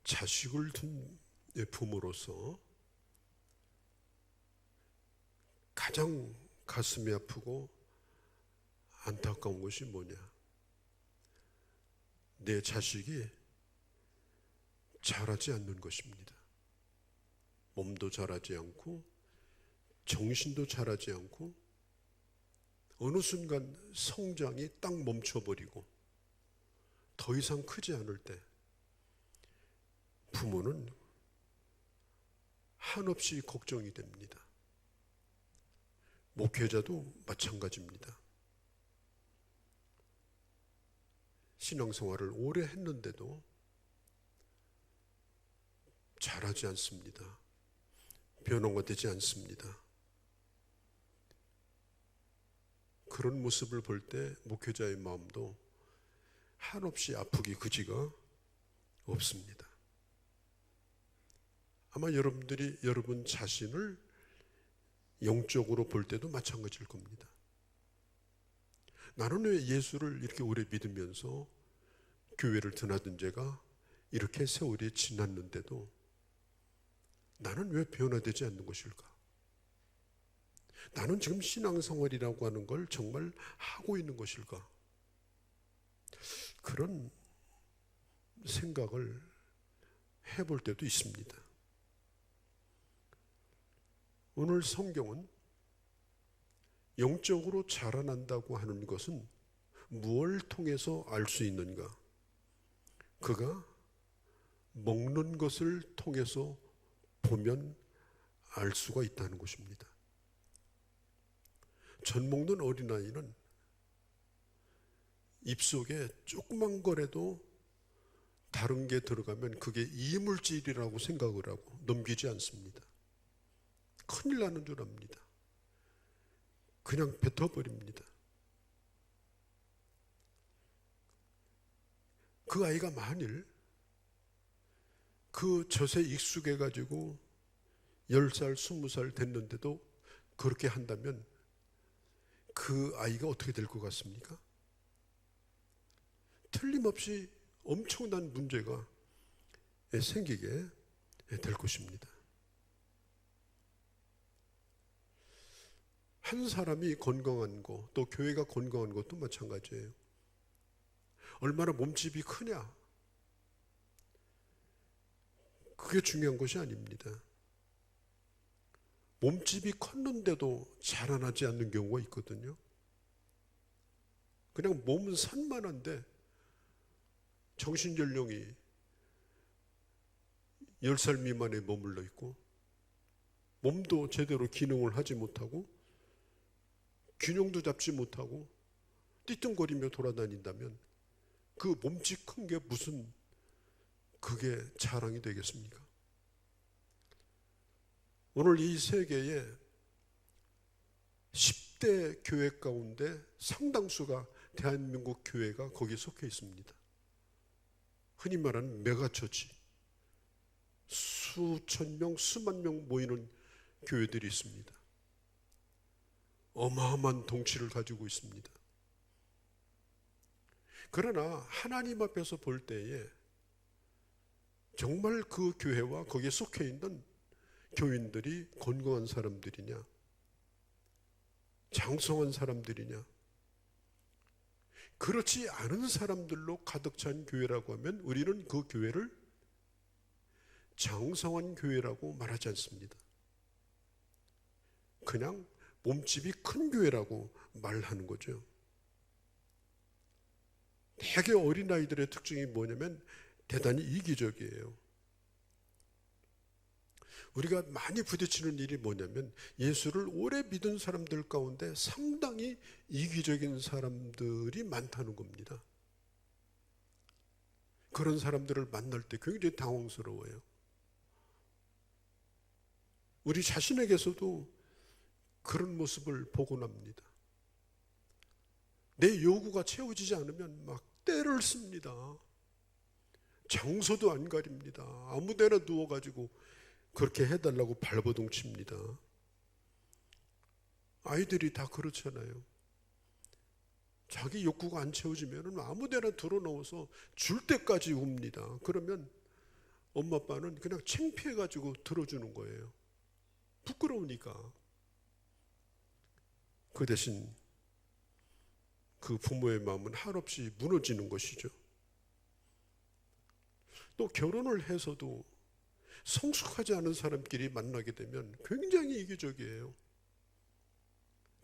자식을 둔 부모로서 가장 가슴이 아프고 안타까운 것이 뭐냐? 내 자식이 자라지 않는 것입니다. 몸도 자라지 않고 정신도 자라지 않고 어느 순간 성장이 딱 멈춰버리고 더 이상 크지 않을 때 부모는 한없이 걱정이 됩니다. 목회자도 마찬가지입니다. 신앙생활을 오래 했는데도 잘하지 않습니다. 변화가 되지 않습니다. 그런 모습을 볼 때 목회자의 마음도 한없이 아프기 그지가 없습니다. 아마 여러분들이 여러분 자신을 영적으로 볼 때도 마찬가지일 겁니다. 나는 왜 예수를 이렇게 오래 믿으면서 교회를 드나든 제가 이렇게 세월이 지났는데도 나는 왜 변화되지 않는 것일까? 나는 지금 신앙생활이라고 하는 걸 정말 하고 있는 것일까? 그런 생각을 해볼 때도 있습니다. 오늘 성경은 영적으로 자라난다고 하는 것은 무엇을 통해서 알 수 있는가? 그가 먹는 것을 통해서 보면 알 수가 있다는 것입니다. 젖 먹는 어린아이는 입속에 조그만 거라도 다른 게 들어가면 그게 이물질이라고 생각을 하고 넘기지 않습니다. 큰일 나는 줄 압니다. 그냥 뱉어버립니다. 그 아이가 만일 그 젖에 익숙해가지고 10살, 20살 됐는데도 그렇게 한다면 그 아이가 어떻게 될 것 같습니까? 틀림없이 엄청난 문제가 생기게 될 것입니다. 한 사람이 건강한 거, 또 교회가 건강한 것도 마찬가지예요. 얼마나 몸집이 크냐? 그게 중요한 것이 아닙니다. 몸집이 컸는데도 자라나지 않는 경우가 있거든요. 그냥 몸은 산만한데 정신연령이 10살 미만에 머물러 있고 몸도 제대로 기능을 하지 못하고 균형도 잡지 못하고 띠뚱거리며 돌아다닌다면 그 몸집 큰 게 무슨 그게 자랑이 되겠습니까? 오늘 이 세계에 10대 교회 가운데 상당수가 대한민국 교회가 거기에 속해 있습니다. 흔히 말하는 메가처치, 수천 명, 수만 명 모이는 교회들이 있습니다. 어마어마한 덩치를 가지고 있습니다. 그러나 하나님 앞에서 볼 때에 정말 그 교회와 거기에 속해 있는 교인들이 건강한 사람들이냐, 장성한 사람들이냐, 그렇지 않은 사람들로 가득 찬 교회라고 하면 우리는 그 교회를 장성한 교회라고 말하지 않습니다. 그냥 몸집이 큰 교회라고 말하는 거죠. 되게 어린아이들의 특징이 뭐냐면 대단히 이기적이에요. 우리가 많이 부딪히는 일이 뭐냐면 예수를 오래 믿은 사람들 가운데 상당히 이기적인 사람들이 많다는 겁니다. 그런 사람들을 만날 때 굉장히 당황스러워요. 우리 자신에게서도 그런 모습을 보곤 합니다. 내 요구가 채워지지 않으면 막 떼를 씁니다. 장소도 안 가립니다. 아무데나 누워가지고 그렇게 해달라고 발버둥 칩니다. 아이들이 다 그렇잖아요. 자기 욕구가 안 채워지면 아무데나 들어넣어서 줄 때까지 웁니다. 그러면 엄마 아빠는 그냥 창피해가지고 들어주는 거예요. 부끄러우니까. 그 대신 그 부모의 마음은 한없이 무너지는 것이죠. 또 결혼을 해서도 성숙하지 않은 사람끼리 만나게 되면 굉장히 이기적이에요.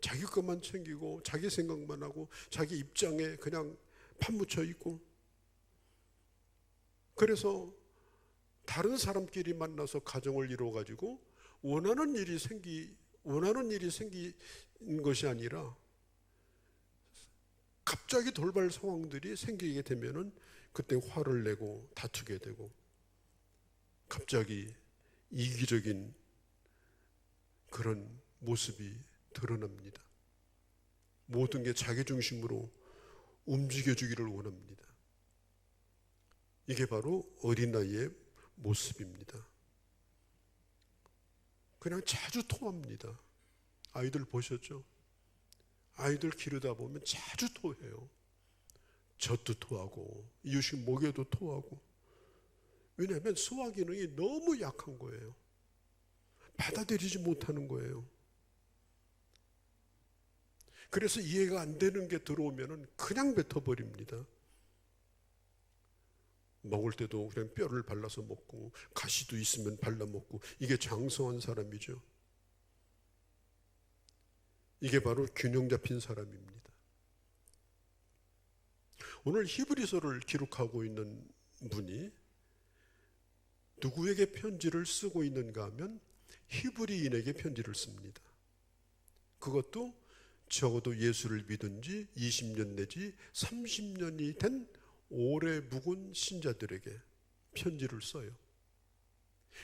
자기 것만 챙기고 자기 생각만 하고 자기 입장에 그냥 판묻혀 있고, 그래서 다른 사람끼리 만나서 가정을 이루어가지고 원하는 일이 생긴 것이 아니라 갑자기 돌발 상황들이 생기게 되면은 그때 화를 내고 다투게 되고 갑자기 이기적인 그런 모습이 드러납니다. 모든 게 자기 중심으로 움직여주기를 원합니다. 이게 바로 어린 나이의 모습입니다. 그냥 자주 토합니다. 아이들 보셨죠? 아이들 기르다 보면 자주 토해요. 젖도 토하고 이유식 목에도 토하고. 왜냐하면 소화 기능이 너무 약한 거예요. 받아들이지 못하는 거예요. 그래서 이해가 안 되는 게 들어오면 그냥 뱉어버립니다. 먹을 때도 그냥 뼈를 발라서 먹고 가시도 있으면 발라 먹고, 이게 장성한 사람이죠. 이게 바로 균형 잡힌 사람입니다. 오늘 히브리서를 기록하고 있는 분이 누구에게 편지를 쓰고 있는가 하면 히브리인에게 편지를 씁니다. 그것도 적어도 예수를 믿은 지 20년 내지 30년이 된 오래 묵은 신자들에게 편지를 써요.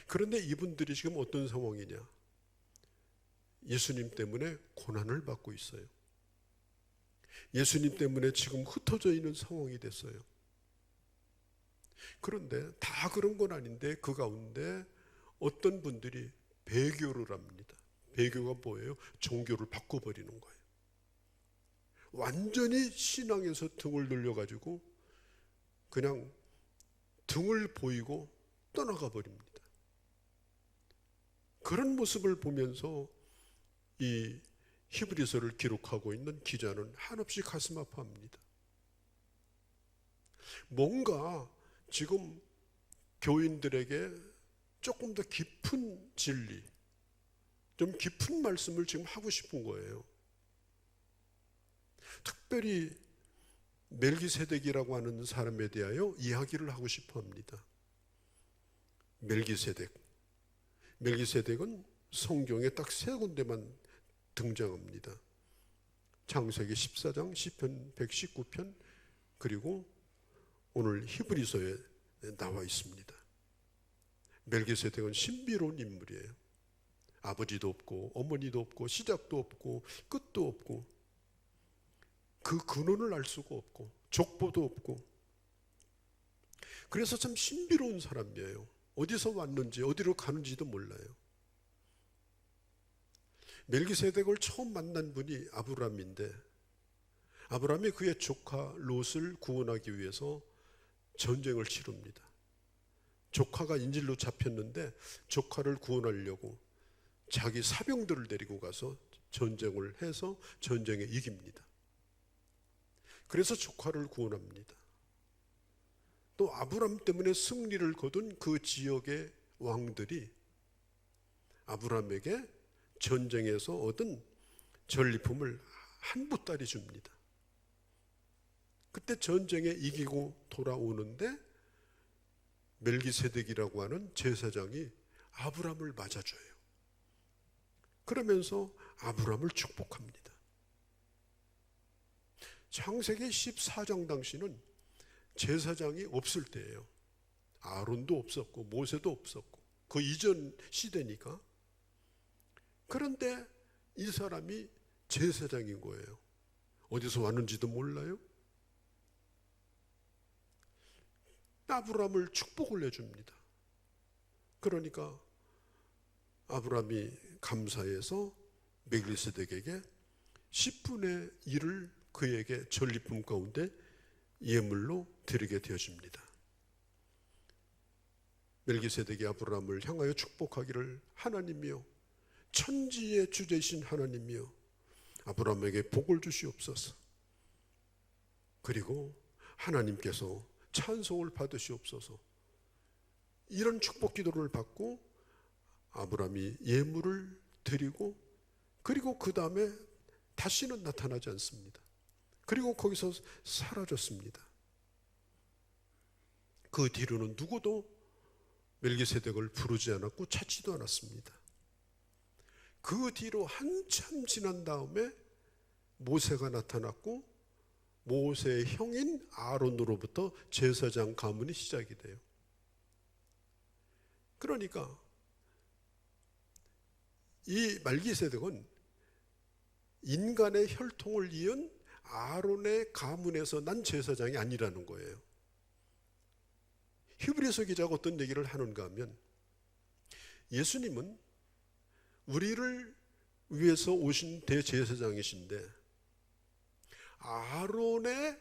그런데 이분들이 지금 어떤 상황이냐? 예수님 때문에 고난을 받고 있어요. 예수님 때문에 지금 흩어져 있는 상황이 됐어요. 그런데 다 그런 건 아닌데 그 가운데 어떤 분들이 배교를 합니다. 배교가 뭐예요? 종교를 바꿔버리는 거예요. 완전히 신앙에서 등을 돌려가지고 그냥 등을 보이고 떠나가 버립니다. 그런 모습을 보면서 이 히브리서를 기록하고 있는 기자는 한없이 가슴 아파합니다. 뭔가 지금 교인들에게 조금 더 깊은 진리, 좀 깊은 말씀을 지금 하고 싶은 거예요. 특별히 멜기세덱이라고 하는 사람에 대하여 이야기를 하고 싶어 합니다. 멜기세덱은 성경에 딱 세 군데만 등장합니다. 창세기 14장, 시편 119편, 그리고 오늘 히브리서에 나와 있습니다. 멜기세덱은 신비로운 인물이에요. 아버지도 없고 어머니도 없고 시작도 없고 끝도 없고 그 근원을 알 수가 없고 족보도 없고, 그래서 참 신비로운 사람이에요. 어디서 왔는지 어디로 가는지도 몰라요. 멜기세덱을 처음 만난 분이 아브람인데, 아브람이 그의 조카 롯을 구원하기 위해서 전쟁을 치릅니다. 조카가 인질로 잡혔는데 조카를 구원하려고 자기 사병들을 데리고 가서 전쟁을 해서 전쟁에 이깁니다. 그래서 조카를 구원합니다. 또 아브람 때문에 승리를 거둔 그 지역의 왕들이 아브람에게 전쟁에서 얻은 전리품을 한 보따리 줍니다. 그때 전쟁에 이기고 돌아오는데 멜기세덱이라고 하는 제사장이 아브람을 맞아줘요. 그러면서 아브람을 축복합니다. 창세기 14장 당시는 제사장이 없을 때예요. 아론도 없었고 모세도 없었고 그 이전 시대니까. 그런데 이 사람이 제사장인 거예요. 어디서 왔는지도 몰라요. 아브람을 축복을 해줍니다. 그러니까 아브람이 감사해서 멜기세덱에게 10분의 1을 그에게 전리품 가운데 예물로 드리게 되어집니다. 멜기세덱이 아브라함을 향하여 축복하기를, 하나님이여, 천지의 주제이신 하나님이여, 아브라함에게 복을 주시옵소서. 그리고 하나님께서 찬송을 받으시옵소서. 이런 축복 기도를 받고 아브라함이 예물을 드리고, 그리고 그 다음에 다시는 나타나지 않습니다. 그리고 거기서 사라졌습니다. 그 뒤로는 누구도 멜기세덱을 부르지 않았고 찾지도 않았습니다. 그 뒤로 한참 지난 다음에 모세가 나타났고, 모세의 형인 아론으로부터 제사장 가문이 시작이 돼요. 그러니까 이 멜기세덱은 인간의 혈통을 이은 아론의 가문에서 난 제사장이 아니라는 거예요. 히브리서 기자가 어떤 얘기를 하는가 하면, 예수님은 우리를 위해서 오신 대제사장이신데 아론의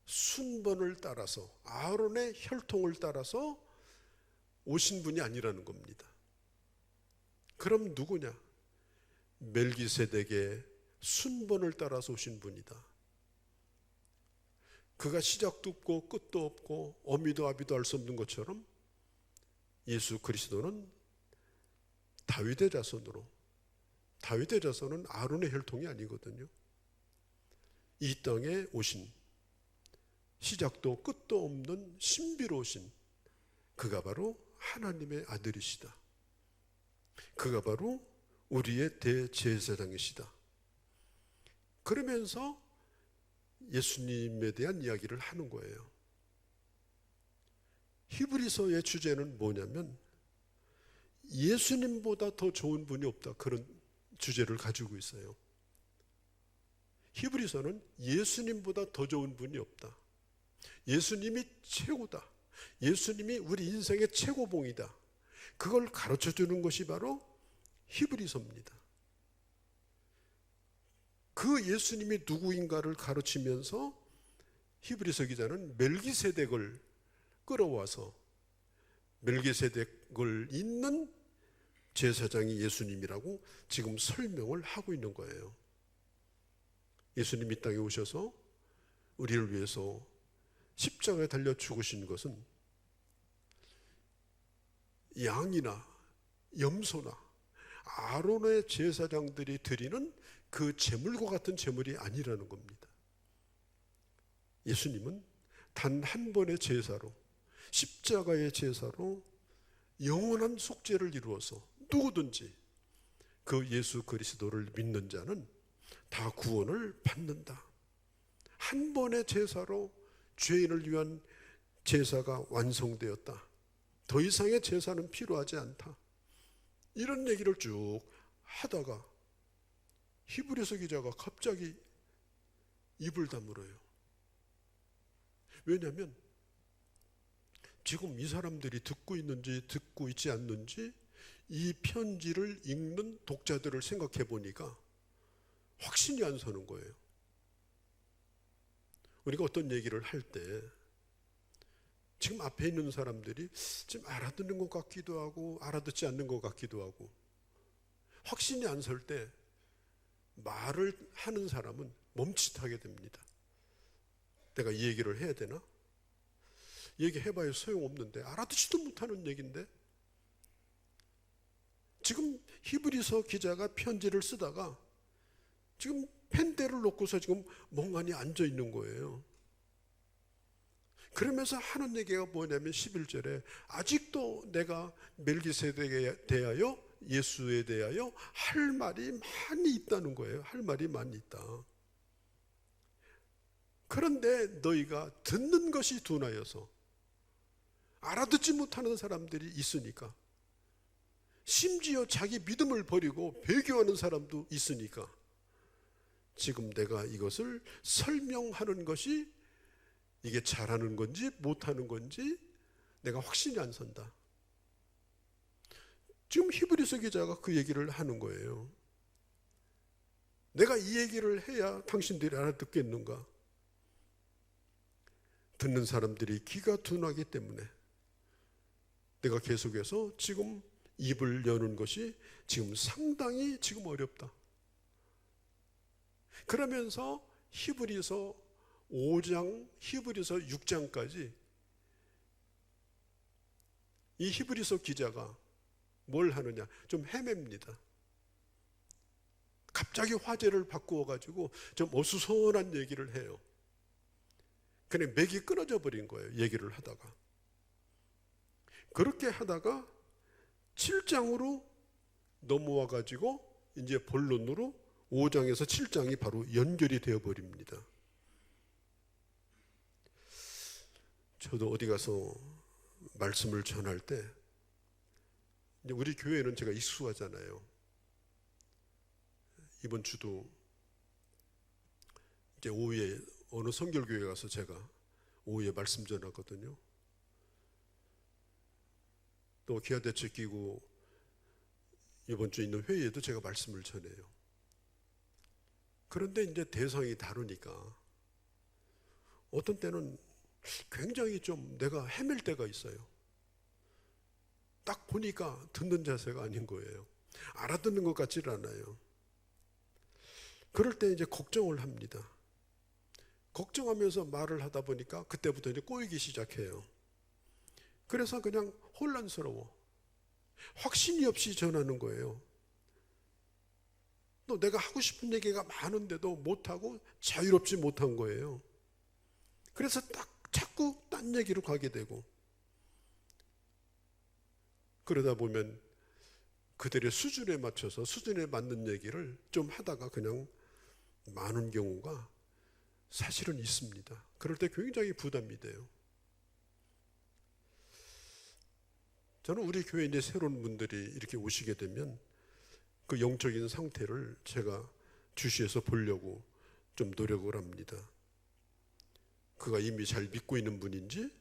순번을 따라서, 아론의 혈통을 따라서 오신 분이 아니라는 겁니다. 그럼 누구냐? 멜기세덱의 순번을 따라서 오신 분이다. 그가 시작도 없고 끝도 없고 어미도 아비도 알 수 없는 것처럼 예수 그리스도는 다윗의 자손으로, 다윗의 자손은 아론의 혈통이 아니거든요. 이 땅에 오신, 시작도 끝도 없는 신비로우신 그가 바로 하나님의 아들이시다. 그가 바로 우리의 대제사장이시다. 그러면서 예수님에 대한 이야기를 하는 거예요. 히브리서의 주제는 뭐냐면, 예수님보다 더 좋은 분이 없다, 그런 주제를 가지고 있어요. 히브리서는 예수님보다 더 좋은 분이 없다, 예수님이 최고다, 예수님이 우리 인생의 최고봉이다, 그걸 가르쳐 주는 것이 바로 히브리서입니다. 그 예수님이 누구인가를 가르치면서 히브리서 기자는 멜기세덱을 끌어와서 멜기세덱을 잇는 제사장이 예수님이라고 지금 설명을 하고 있는 거예요. 예수님이 이 땅에 오셔서 우리를 위해서 십자가에 달려 죽으신 것은 양이나 염소나 아론의 제사장들이 드리는 그 제물과 같은 제물이 아니라는 겁니다. 예수님은 단 한 번의 제사로, 십자가의 제사로 영원한 속죄를 이루어서 누구든지 그 예수 그리스도를 믿는 자는 다 구원을 받는다. 한 번의 제사로 죄인을 위한 제사가 완성되었다. 더 이상의 제사는 필요하지 않다. 이런 얘기를 쭉 하다가 히브리서 기자가 갑자기 입을 다물어요. 왜냐하면 지금 이 사람들이 듣고 있는지 듣고 있지 않는지 이 편지를 읽는 독자들을 생각해 보니까 확신이 안 서는 거예요. 우리가 어떤 얘기를 할 때 지금 앞에 있는 사람들이 지금 알아듣는 것 같기도 하고 알아듣지 않는 것 같기도 하고, 확신이 안 설 때 말을 하는 사람은 멈칫하게 됩니다. 내가 이 얘기를 해야 되나? 얘기해봐야 소용없는데, 알아듣지도 못하는 얘기인데. 지금 히브리서 기자가 편지를 쓰다가 지금 펜대를 놓고서 지금 멍하니 앉아 있는 거예요. 그러면서 하는 얘기가 뭐냐면 11절에 아직도 내가 멜기세덱에 대하여, 예수에 대하여 할 말이 많이 있다는 거예요. 할 말이 많이 있다. 그런데 너희가 듣는 것이 둔하여서 알아듣지 못하는 사람들이 있으니까, 심지어 자기 믿음을 버리고 배교하는 사람도 있으니까 지금 내가 이것을 설명하는 것이 이게 잘하는 건지 못하는 건지 내가 확신이 안 선다. 지금 히브리서 기자가 그 얘기를 하는 거예요. 내가 이 얘기를 해야 당신들이 알아듣겠는가? 듣는 사람들이 귀가 둔하기 때문에 내가 계속해서 지금 입을 여는 것이 지금 상당히 지금 어렵다. 그러면서 히브리서 5장, 히브리서 6장까지 이 히브리서 기자가 뭘 하느냐? 좀 헤맵니다. 갑자기 화제를 바꾸어 가지고 좀 어수선한 얘기를 해요. 그냥 맥이 끊어져 버린 거예요. 얘기를 하다가. 그렇게 하다가 7장으로 넘어와 가지고 이제 본론으로 5장에서 7장이 바로 연결이 되어 버립니다. 저도 어디 가서 말씀을 전할 때 이제 우리 교회는 제가 익숙하잖아요. 이번 주도 이제 오후에 어느 성결교회 가서 제가 오후에 말씀 전하거든요. 또 기아대책 끼고 이번 주에 있는 회의에도 제가 말씀을 전해요. 그런데 이제 대상이 다르니까 어떤 때는 굉장히 좀 내가 헤맬 때가 있어요. 딱 보니까 듣는 자세가 아닌 거예요. 알아듣는 것 같지를 않아요. 그럴 때 이제 걱정을 합니다. 걱정하면서 말을 하다 보니까 그때부터 이제 꼬이기 시작해요. 그래서 그냥 혼란스러워. 확신이 없이 전하는 거예요. 또 내가 하고 싶은 얘기가 많은데도 못하고 자유롭지 못한 거예요. 그래서 자꾸 딴 얘기로 가게 되고, 그러다 보면 그들의 수준에 맞춰서 수준에 맞는 얘기를 좀 하다가 그냥 많은 경우가 사실은 있습니다. 그럴 때 굉장히 부담이 돼요. 저는 우리 교회에 이제 새로운 분들이 이렇게 오시게 되면 그 영적인 상태를 제가 주시해서 보려고 좀 노력을 합니다. 그가 이미 잘 믿고 있는 분인지,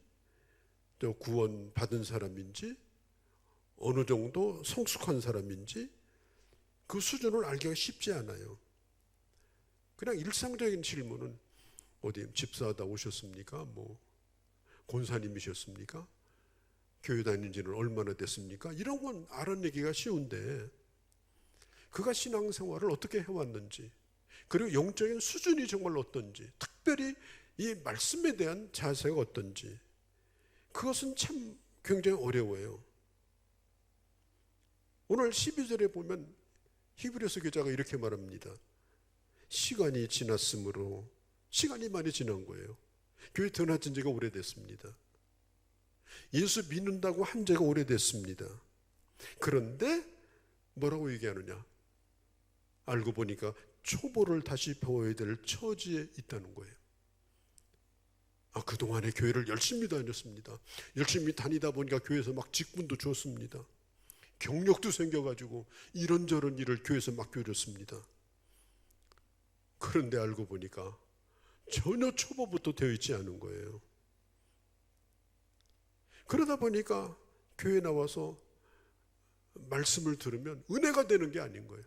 또 구원 받은 사람인지, 어느 정도 성숙한 사람인지 그 수준을 알기가 쉽지 않아요. 그냥 일상적인 질문은 어디 집사하다 오셨습니까? 뭐 권사님이셨습니까? 교회 다닌 지는 얼마나 됐습니까? 이런 건 알아내기가 쉬운데 그가 신앙생활을 어떻게 해왔는지, 그리고 영적인 수준이 정말 어떤지, 특별히 이 말씀에 대한 자세가 어떤지, 그것은 참 굉장히 어려워요. 오늘 12절에 보면 히브리서 기자가 이렇게 말합니다. 시간이 지났으므로, 시간이 많이 지난 거예요. 교회 드나진 지가 오래됐습니다. 예수 믿는다고 한 지가 오래됐습니다. 그런데 뭐라고 얘기하느냐? 알고 보니까 초보를 다시 배워야 될 처지에 있다는 거예요. 그동안에 교회를 열심히 다녔습니다. 열심히 다니다 보니까 교회에서 막 직분도 줬습니다. 경력도 생겨가지고 이런저런 일을 교회에서 맡겨줬습니다. 그런데 알고 보니까 전혀 초보부터 되어 있지 않은 거예요. 그러다 보니까 교회 나와서 말씀을 들으면 은혜가 되는 게 아닌 거예요.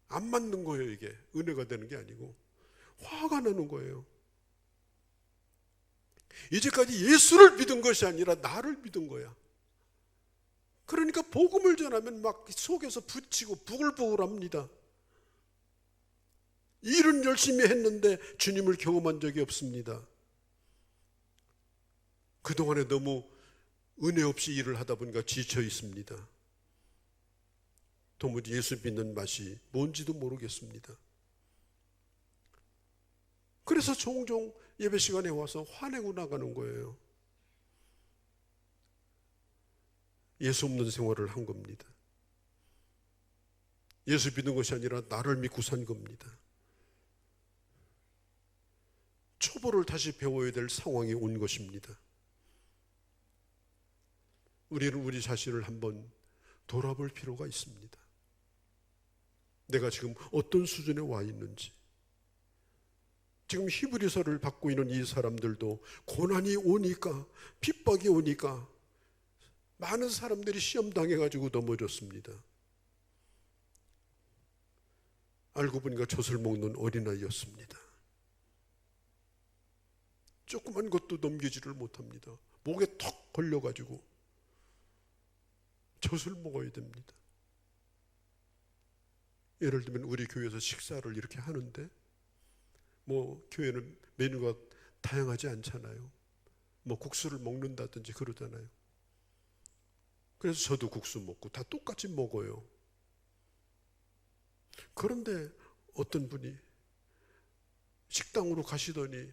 안 맞는 거예요. 이게 은혜가 되는 게 아니고 화가 나는 거예요. 이제까지 예수를 믿은 것이 아니라 나를 믿은 거야. 그러니까 복음을 전하면 막 속에서 부치고 부글부글합니다. 일은 열심히 했는데 주님을 경험한 적이 없습니다. 그동안에 너무 은혜 없이 일을 하다 보니까 지쳐 있습니다. 도무지 예수 믿는 맛이 뭔지도 모르겠습니다. 그래서 종종 예배 시간에 와서 화내고 나가는 거예요. 예수 없는 생활을 한 겁니다. 예수 믿는 것이 아니라 나를 믿고 산 겁니다. 초보를 다시 배워야 될 상황이 온 것입니다. 우리는 우리 자신을 한번 돌아볼 필요가 있습니다. 내가 지금 어떤 수준에 와 있는지. 지금 히브리서를 받고 있는 이 사람들도 고난이 오니까, 핍박이 오니까 많은 사람들이 시험 당해가지고 넘어졌습니다. 알고 보니까 젖을 먹는 어린아이였습니다. 조그만 것도 넘기지를 못합니다. 목에 턱 걸려가지고 젖을 먹어야 됩니다. 예를 들면 우리 교회에서 식사를 이렇게 하는데 뭐 교회는 메뉴가 다양하지 않잖아요. 뭐 국수를 먹는다든지 그러잖아요. 그래서 저도 국수 먹고 다 똑같이 먹어요. 그런데 어떤 분이 식당으로 가시더니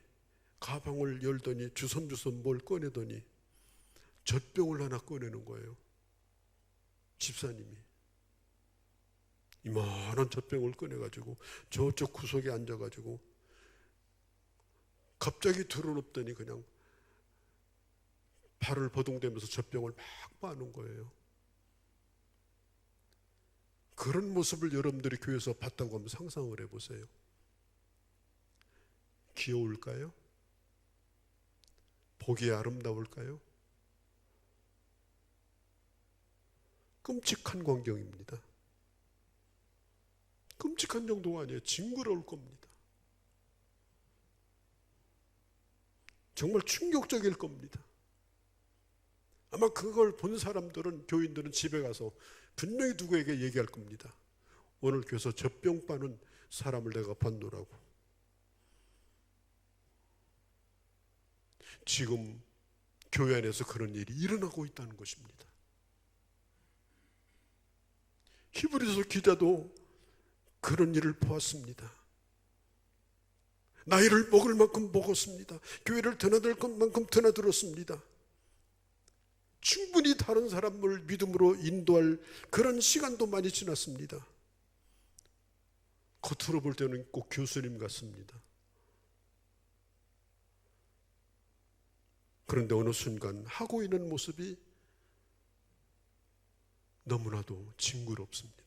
가방을 열더니 주섬주섬 뭘 꺼내더니 젖병을 하나 꺼내는 거예요. 집사님이 이만한 젖병을 꺼내가지고 저쪽 구석에 앉아가지고 갑자기 들어눕더니 그냥 발을 버둥대면서 젖병을 막 빠는 거예요. 그런 모습을 여러분들이 교회에서 봤다고 하면 상상을 해보세요. 귀여울까요? 보기에 아름다울까요? 끔찍한 광경입니다. 끔찍한 정도가 아니에요. 징그러울 겁니다. 정말 충격적일 겁니다. 아마 그걸 본 사람들은, 교인들은 집에 가서 분명히 누구에게 얘기할 겁니다. 오늘 교회에서 젖병 빠는 사람을 내가 봤노라고. 지금 교회 안에서 그런 일이 일어나고 있다는 것입니다. 히브리서 기자도 그런 일을 보았습니다. 나이를 먹을 만큼 먹었습니다. 교회를 드나들 것만큼 드나들었습니다. 충분히 다른 사람을 믿음으로 인도할 그런 시간도 많이 지났습니다. 겉으로 볼 때는 꼭 교수님 같습니다. 그런데 어느 순간 하고 있는 모습이 너무나도 징그럽습니다.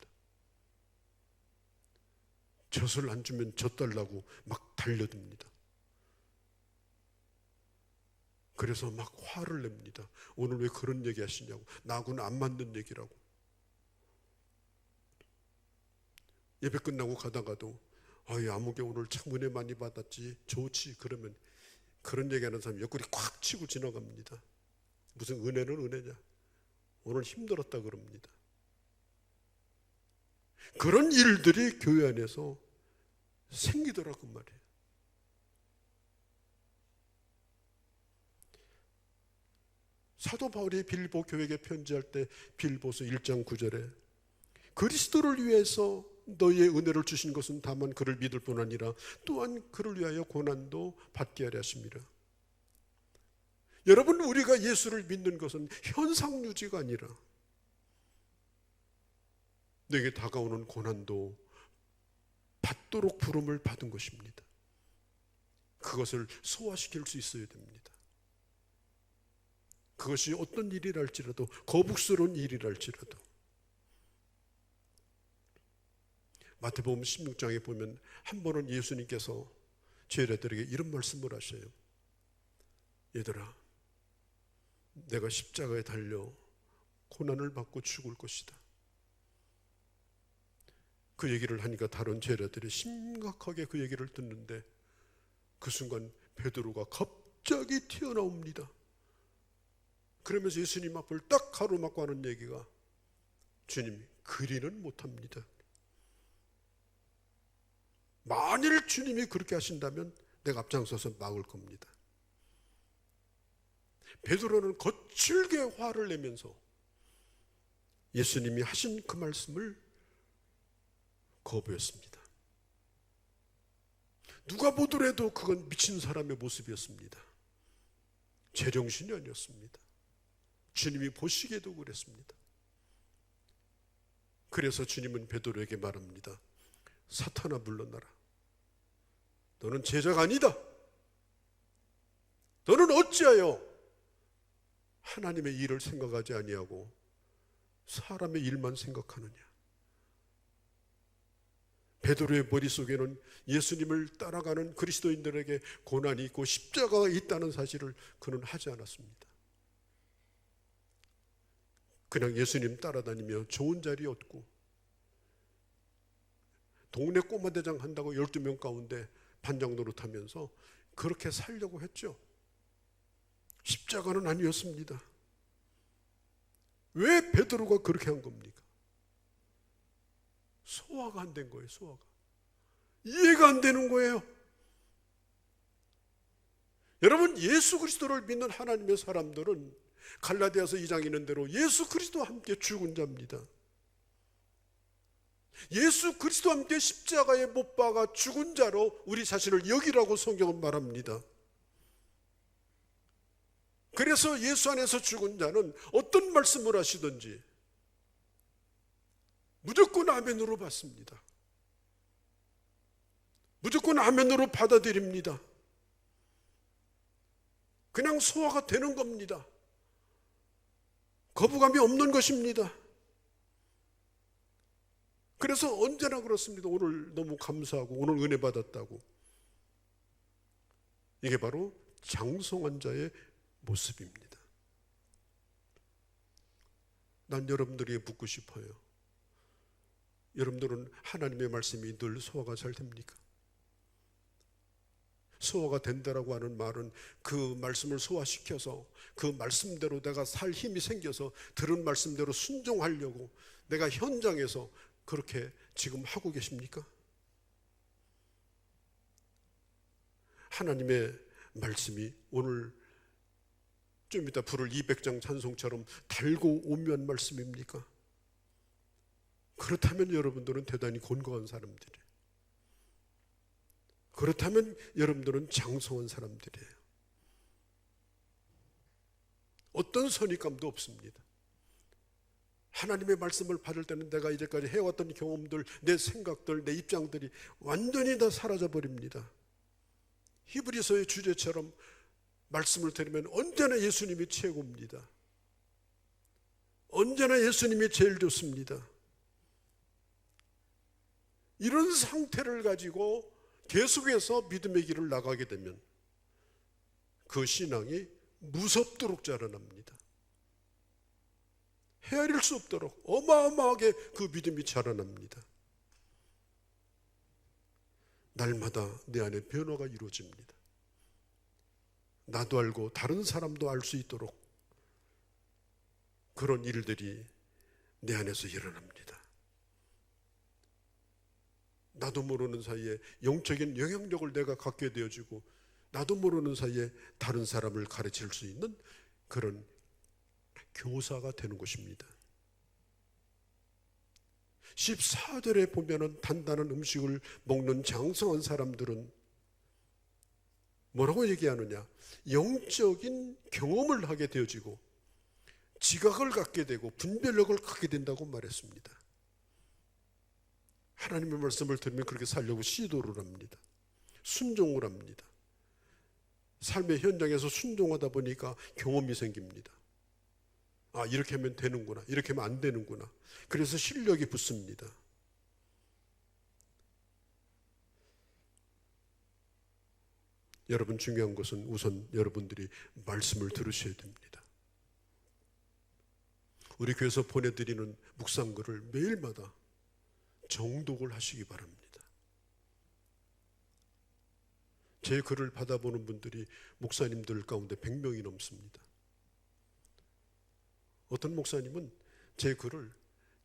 젖을 안 주면 젖 달라고 막 달려듭니다. 그래서 막 화를 냅니다. 오늘 왜 그런 얘기 하시냐고. 나하고는 안 맞는 얘기라고. 예배 끝나고 가다가도 아무개 오늘 참 은혜 많이 받았지, 좋지, 그러면 그런 얘기하는 사람이 옆구리 콱 치고 지나갑니다. 무슨 은혜는 은혜냐, 오늘 힘들었다 그럽니다. 그런 일들이 교회 안에서 생기더라고 말이에요. 사도 바울이 빌보 교회에 편지할 때 빌보서 1장 9절에 그리스도를 위해서 너희의 은혜를 주신 것은 다만 그를 믿을 뿐 아니라 또한 그를 위하여 고난도 받게 하려 하심이라. 여러분, 우리가 예수를 믿는 것은 현상 유지가 아니라 내게 다가오는 고난도 받도록 부름을 받은 것입니다. 그것을 소화시킬 수 있어야 됩니다. 그것이 어떤 일이랄지라도, 거북스러운 일이랄지라도. 마태복음 16장에 보면 한 번은 예수님께서 제자들에게 이런 말씀을 하셔요. 얘들아, 내가 십자가에 달려 고난을 받고 죽을 것이다. 그 얘기를 하니까 다른 제자들이 심각하게 그 얘기를 듣는데 그 순간 베드로가 갑자기 튀어나옵니다. 그러면서 예수님 앞을 딱 가로막고 하는 얘기가, 주님, 그리는 못합니다. 만일 주님이 그렇게 하신다면 내가 앞장서서 막을 겁니다. 베드로는 거칠게 화를 내면서 예수님이 하신 그 말씀을 거부했습니다. 누가 보더라도 그건 미친 사람의 모습이었습니다. 제정신이 아니었습니다. 주님이 보시기에도 그랬습니다. 그래서 주님은 베드로에게 말합니다. 사탄아, 물러나라. 너는 제자가 아니다. 너는 어찌하여 하나님의 일을 생각하지 아니하고 사람의 일만 생각하느냐. 베드로의 머릿속에는 예수님을 따라가는 그리스도인들에게 고난이 있고 십자가가 있다는 사실을 그는 하지 않았습니다. 그냥 예수님 따라다니며 좋은 자리 얻고 동네 꼬마대장 한다고 12명 가운데 반장 노릇하면서 그렇게 살려고 했죠. 십자가는 아니었습니다. 왜 베드로가 그렇게 한 겁니까? 소화가 안 된 거예요. 소화가 이해가 안 되는 거예요. 여러분, 예수 그리스도를 믿는 하나님의 사람들은 갈라디아서 2장 있는 대로 예수 그리스도와 함께 죽은 자입니다. 예수 그리스도와 함께 십자가에 못 박아 죽은 자로 우리 자신을 여기라고 성경은 말합니다. 그래서 예수 안에서 죽은 자는 어떤 말씀을 하시든지 무조건 아멘으로 받습니다. 무조건 아멘으로 받아들입니다. 그냥 소화가 되는 겁니다. 거부감이 없는 것입니다. 그래서 언제나 그렇습니다. 오늘 너무 감사하고 오늘 은혜 받았다고. 이게 바로 장성한 자의 모습입니다. 난 여러분들에게 묻고 싶어요. 여러분들은 하나님의 말씀이 늘 소화가 잘 됩니까? 소화가 된다라고 하는 말은 그 말씀을 소화시켜서 그 말씀대로 내가 살 힘이 생겨서 들은 말씀대로 순종하려고 내가 현장에서 그렇게 지금 하고 계십니까? 하나님의 말씀이 오늘 좀 이따 부를 200장 찬송처럼 달고 오묘한 말씀입니까? 그렇다면 여러분들은 대단히 곤고한 사람들이에요. 그렇다면 여러분들은 장성한 사람들이에요. 어떤 선입감도 없습니다. 하나님의 말씀을 받을 때는 내가 이제까지 해왔던 경험들, 내 생각들, 내 입장들이 완전히 다 사라져버립니다. 히브리서의 주제처럼 말씀을 들으면 언제나 예수님이 최고입니다. 언제나 예수님이 제일 좋습니다. 이런 상태를 가지고 계속해서 믿음의 길을 나가게 되면 그 신앙이 무섭도록 자라납니다. 헤아릴 수 없도록 어마어마하게 그 믿음이 자라납니다. 날마다 내 안에 변화가 이루어집니다. 나도 알고 다른 사람도 알 수 있도록 그런 일들이 내 안에서 일어납니다. 나도 모르는 사이에 영적인 영향력을 내가 갖게 되어지고 나도 모르는 사이에 다른 사람을 가르칠 수 있는 그런 교사가 되는 것입니다. 14절에 보면은 단단한 음식을 먹는 장성한 사람들은 뭐라고 얘기하느냐? 영적인 경험을 하게 되어지고 지각을 갖게 되고 분별력을 갖게 된다고 말했습니다. 하나님의 말씀을 들으면 그렇게 살려고 시도를 합니다. 순종을 합니다. 삶의 현장에서 순종하다 보니까 경험이 생깁니다. 아, 이렇게 하면 되는구나, 이렇게 하면 안 되는구나. 그래서 실력이 붙습니다. 여러분, 중요한 것은 우선 여러분들이 말씀을 들으셔야 됩니다. 우리 교회에서 보내드리는 묵상글을 매일마다 정독을 하시기 바랍니다. 제 글을 받아보는 분들이 목사님들 가운데 100명이 넘습니다. 어떤 목사님은 제 글을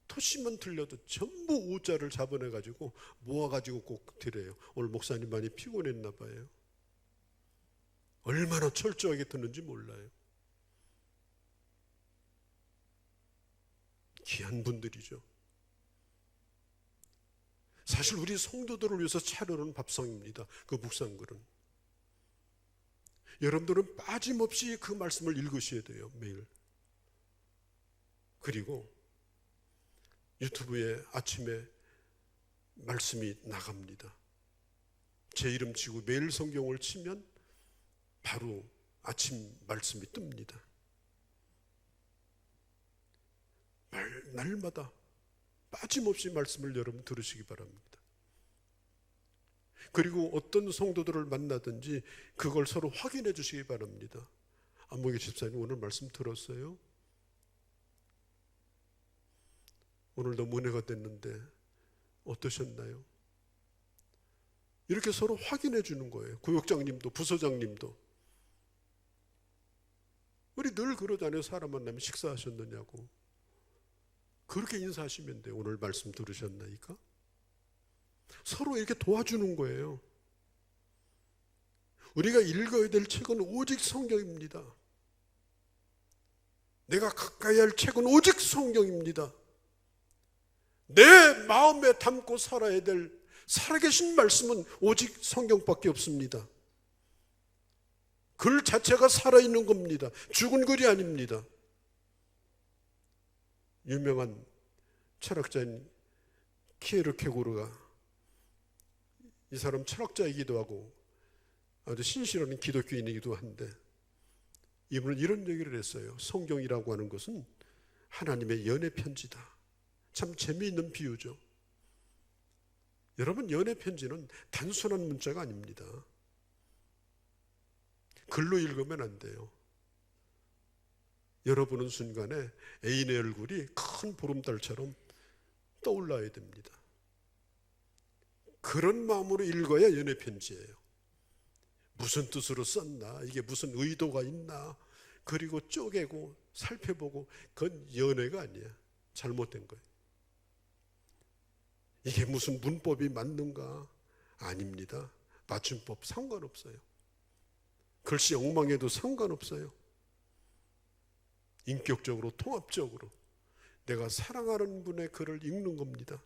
토시만 들려도 전부 오자를 잡아내가지고 모아가지고 꼭 드려요. 오늘 목사님 많이 피곤했나 봐요. 얼마나 철저하게 듣는지 몰라요. 귀한 분들이죠. 사실 우리 성도들을 위해서 차려놓은 밥상입니다. 그 묵상글은. 여러분들은 빠짐없이 그 말씀을 읽으셔야 돼요. 매일. 그리고 유튜브에 아침에 말씀이 나갑니다. 제 이름 치고 매일 성경을 치면 바로 아침 말씀이 뜹니다. 날마다 빠짐없이 말씀을 여러분 들으시기 바랍니다. 그리고 어떤 성도들을 만나든지 그걸 서로 확인해 주시기 바랍니다. 안목의 집사님, 오늘 말씀 들었어요? 오늘 너무 은혜가 됐는데 어떠셨나요? 이렇게 서로 확인해 주는 거예요. 구역장님도 부서장님도. 우리 늘 그러잖아요. 사람 만나면 식사하셨느냐고. 그렇게 인사하시면 돼요. 오늘 말씀 들으셨나이까? 서로 이렇게 도와주는 거예요. 우리가 읽어야 될 책은 오직 성경입니다. 내가 가까이 할 책은 오직 성경입니다. 내 마음에 담고 살아야 될 살아계신 말씀은 오직 성경밖에 없습니다. 글 자체가 살아있는 겁니다. 죽은 글이 아닙니다. 유명한 철학자인 키에르케고르가, 이 사람 철학자이기도 하고 아주 신실한 기독교인이기도 한데, 이분은 이런 얘기를 했어요. 성경이라고 하는 것은 하나님의 연애 편지다. 참 재미있는 비유죠. 여러분, 연애 편지는 단순한 문자가 아닙니다. 글로 읽으면 안 돼요. 열어보는 순간에 애인의 얼굴이 큰 보름달처럼 떠올라야 됩니다. 그런 마음으로 읽어야 연애 편지예요. 무슨 뜻으로 썼나, 이게 무슨 의도가 있나, 그리고 쪼개고 살펴보고, 그건 연애가 아니야. 잘못된 거예요. 이게 무슨 문법이 맞는가? 아닙니다. 맞춤법 상관없어요. 글씨 엉망해도 상관없어요. 인격적으로, 통합적으로 내가 사랑하는 분의 글을 읽는 겁니다.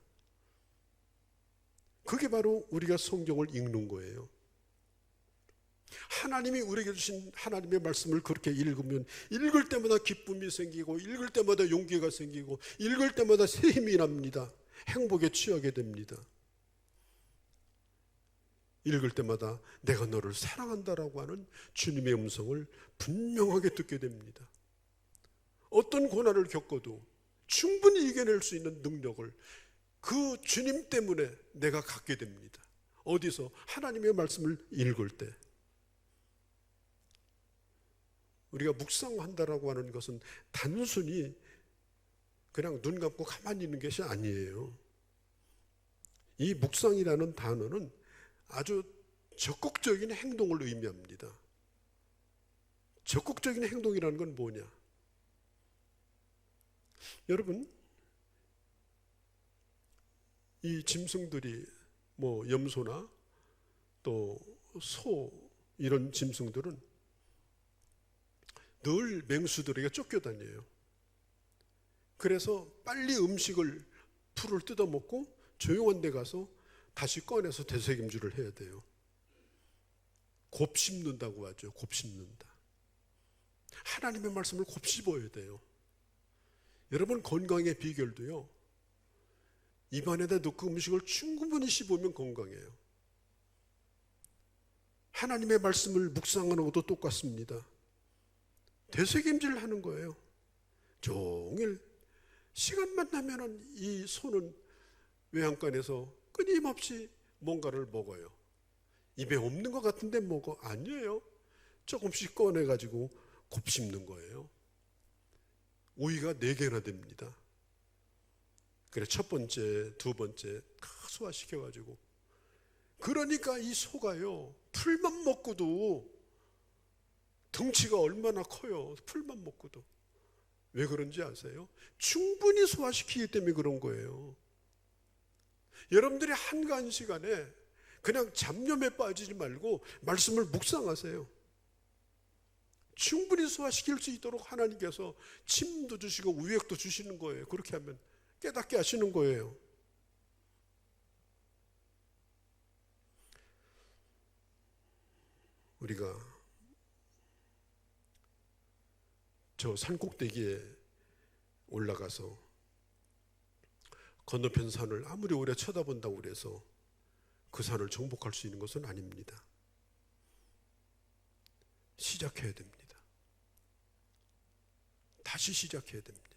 그게 바로 우리가 성경을 읽는 거예요. 하나님이 우리에게 주신 하나님의 말씀을 그렇게 읽으면 읽을 때마다 기쁨이 생기고, 읽을 때마다 용기가 생기고, 읽을 때마다 새 힘이 납니다. 행복에 취하게 됩니다. 읽을 때마다 내가 너를 사랑한다라고 하는 주님의 음성을 분명하게 듣게 됩니다. 어떤 고난을 겪어도 충분히 이겨낼 수 있는 능력을 그 주님 때문에 내가 갖게 됩니다. 어디서? 하나님의 말씀을 읽을 때. 우리가 묵상한다라고 하는 것은 단순히 그냥 눈 감고 가만히 있는 것이 아니에요. 이 묵상이라는 단어는 아주 적극적인 행동을 의미합니다. 적극적인 행동이라는 건 뭐냐? 여러분, 이 짐승들이 염소나 또 소, 이런 짐승들은 늘 맹수들에게 쫓겨다녀요. 그래서 빨리 음식을, 풀을 뜯어먹고 조용한 데 가서 다시 꺼내서 되새김질을 해야 돼요. 곱씹는다고 하죠. 곱씹는다. 하나님의 말씀을 곱씹어야 돼요. 여러분, 건강의 비결도요, 입안에다 넣고 음식을 충분히 씹으면 건강해요. 하나님의 말씀을 묵상하는 것도 똑같습니다. 되새김질 하는 거예요. 종일 시간만 나면은 이 손은 외양간에서 끊임없이 뭔가를 먹어요. 입에 없는 것 같은데 먹어. 아니에요. 조금씩 꺼내가지고 곱씹는 거예요. 오이가 4개나 됩니다. 그래, 첫 번째, 두 번째 소화시켜가지고. 그러니까 이 소가요, 풀만 먹고도 덩치가 얼마나 커요. 풀만 먹고도. 왜 그런지 아세요? 충분히 소화시키기 때문에 그런 거예요. 여러분들이 한가한 시간에 그냥 잡념에 빠지지 말고 말씀을 묵상하세요. 충분히 소화시킬 수 있도록 하나님께서 침도 주시고 우액도 주시는 거예요. 그렇게 하면 깨닫게 하시는 거예요. 우리가 저 산꼭대기에 올라가서 건너편 산을 아무리 오래 쳐다본다고 그래서 그 산을 정복할 수 있는 것은 아닙니다. 시작해야 됩니다. 다시 시작해야 됩니다.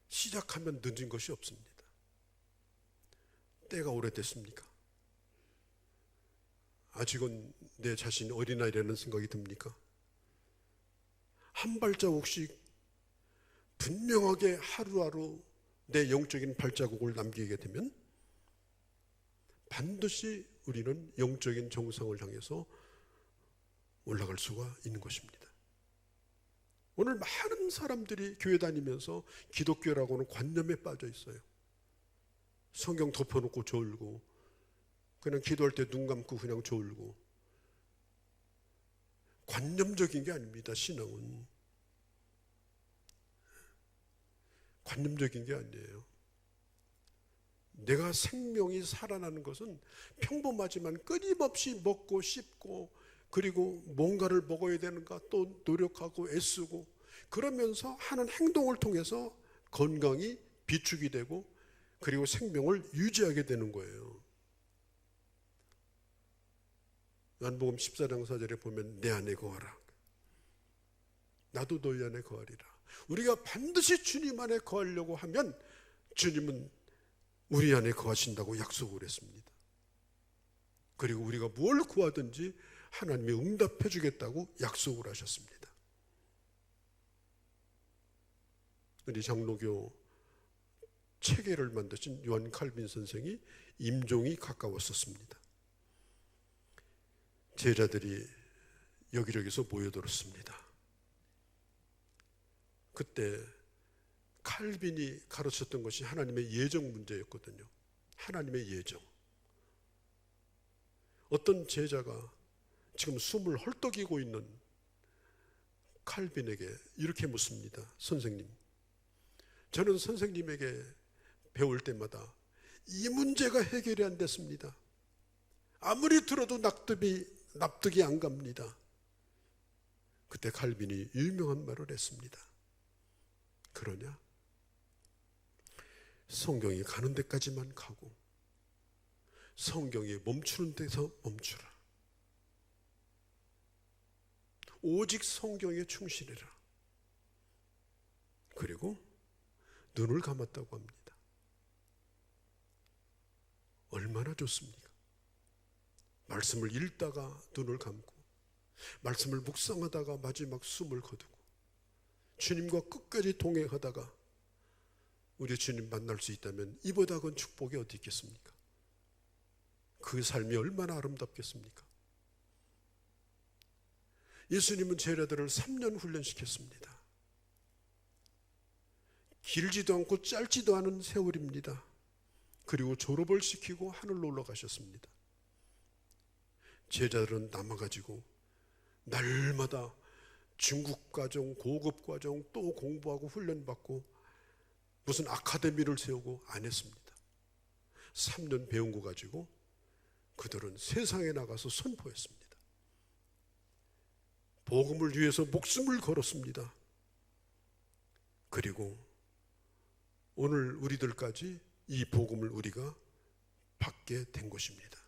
시작하면 늦은 것이 없습니다. 때가 오래됐습니까? 아직은 내 자신이 어린아이라는 생각이 듭니까? 한 발자국씩 분명하게 하루하루 내 영적인 발자국을 남기게 되면 반드시 우리는 영적인 정상을 향해서 올라갈 수가 있는 것입니다. 오늘 많은 사람들이 교회 다니면서 기독교라고는 관념에 빠져 있어요. 성경 덮어놓고 졸고, 그냥 기도할 때 눈 감고 그냥 졸고. 관념적인 게 아닙니다. 신앙은 관념적인 게 아니에요. 내가 생명이 살아나는 것은 평범하지만 끊임없이 먹고 씹고, 그리고 뭔가를 먹어야 되는가 또 노력하고 애쓰고, 그러면서 하는 행동을 통해서 건강이 비축이 되고, 그리고 생명을 유지하게 되는 거예요. 요한복음 14장 4절에 보면 내 안에 거하라, 나도 너희 안에 거하리라. 우리가 반드시 주님 안에 거하려고 하면 주님은 우리 안에 거하신다고 약속을 했습니다. 그리고 우리가 뭘 구하든지 하나님이 응답해 주겠다고 약속을 하셨습니다. 우리 장로교 체계를 만드신 요한 칼빈 선생이 임종이 가까웠었습니다. 제자들이 여기저기서 모여들었습니다. 그때 칼빈이 가르쳤던 것이 하나님의 예정 문제였거든요. 하나님의 예정. 어떤 제자가 지금 숨을 헐떡이고 있는 칼빈에게 이렇게 묻습니다. 선생님, 저는 선생님에게 배울 때마다 이 문제가 해결이 안 됐습니다. 아무리 들어도 납득이 안 갑니다. 그때 칼빈이 유명한 말을 했습니다. 그러냐? 성경이 가는 데까지만 가고 성경이 멈추는 데서 멈추라. 오직 성경에 충실해라. 그리고 눈을 감았다고 합니다. 얼마나 좋습니까? 말씀을 읽다가 눈을 감고, 말씀을 묵상하다가 마지막 숨을 거두고, 주님과 끝까지 동행하다가 우리 주님 만날 수 있다면 이보다 큰 축복이 어디 있겠습니까? 그 삶이 얼마나 아름답겠습니까? 예수님은 제자들을 3년 훈련시켰습니다. 길지도 않고 짧지도 않은 세월입니다. 그리고 졸업을 시키고 하늘로 올라가셨습니다. 제자들은 남아가지고 날마다 중급 과정, 고급 과정 또 공부하고 훈련받고 무슨 아카데미를 세우고 안 했습니다. 3년 배운 거 가지고 그들은 세상에 나가서 선포했습니다. 복음을 위해서 목숨을 걸었습니다. 그리고 오늘 우리들까지 이 복음을 우리가 받게 된 것입니다.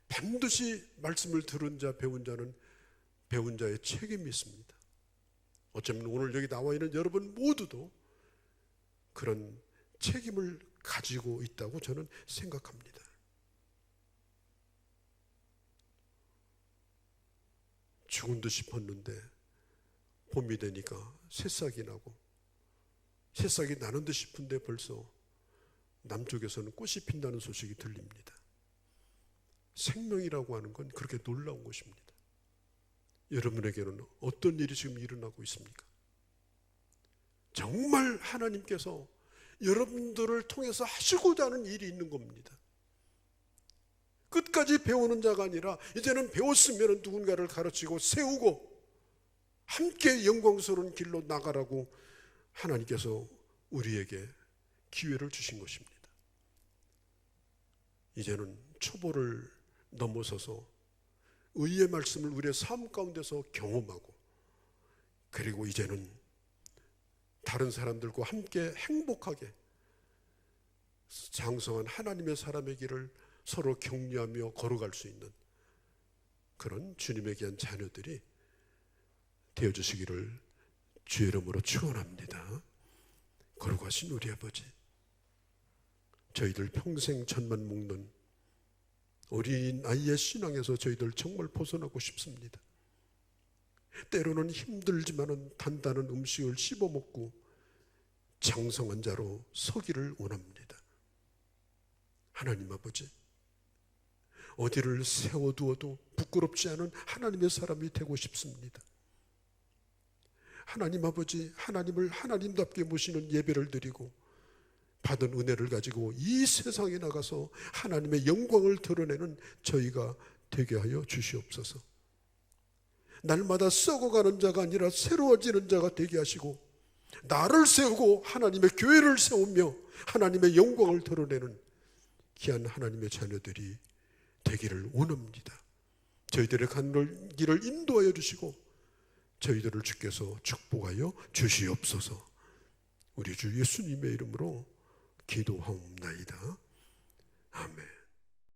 반드시 말씀을 들은 자, 배운 자는 배운 자의 책임이 있습니다. 어쩌면 오늘 여기 나와 있는 여러분 모두도 그런 책임을 가지고 있다고 저는 생각합니다. 죽은 듯 싶었는데 봄이 되니까 새싹이 나고, 새싹이 나는 듯 싶은데 벌써 남쪽에서는 꽃이 핀다는 소식이 들립니다. 생명이라고 하는 건 그렇게 놀라운 것입니다. 여러분에게는 어떤 일이 지금 일어나고 있습니까? 정말 하나님께서 여러분들을 통해서 하시고자 하는 일이 있는 겁니다. 끝까지 배우는 자가 아니라 이제는 배웠으면 누군가를 가르치고 세우고 함께 영광스러운 길로 나가라고 하나님께서 우리에게 기회를 주신 것입니다. 이제는 초보를 넘어서서 의의 말씀을 우리의 삶 가운데서 경험하고, 그리고 이제는 다른 사람들과 함께 행복하게 장성한 하나님의 사람의 길을 서로 격려하며 걸어갈 수 있는 그런 주님의 귀한 자녀들이 되어주시기를 주의 이름으로 축원합니다. 거룩하신 우리 아버지, 저희들 평생 젖만 먹는 어린 아이의 신앙에서 저희들 정말 벗어나고 싶습니다. 때로는 힘들지만은 단단한 음식을 씹어먹고 장성한 자로 서기를 원합니다. 하나님 아버지, 어디를 세워두어도 부끄럽지 않은 하나님의 사람이 되고 싶습니다. 하나님 아버지, 하나님을 하나님답게 모시는 예배를 드리고 받은 은혜를 가지고 이 세상에 나가서 하나님의 영광을 드러내는 저희가 되게 하여 주시옵소서. 날마다 썩어가는 자가 아니라 새로워지는 자가 되게 하시고, 나를 세우고 하나님의 교회를 세우며 하나님의 영광을 드러내는 귀한 하나님의 자녀들이 되기를 원합니다. 저희들의 가는 길을 인도하여 주시고 저희들을 주께서 축복하여 주시옵소서. 우리 주 예수님의 이름으로 기도하옵나이다. 아멘.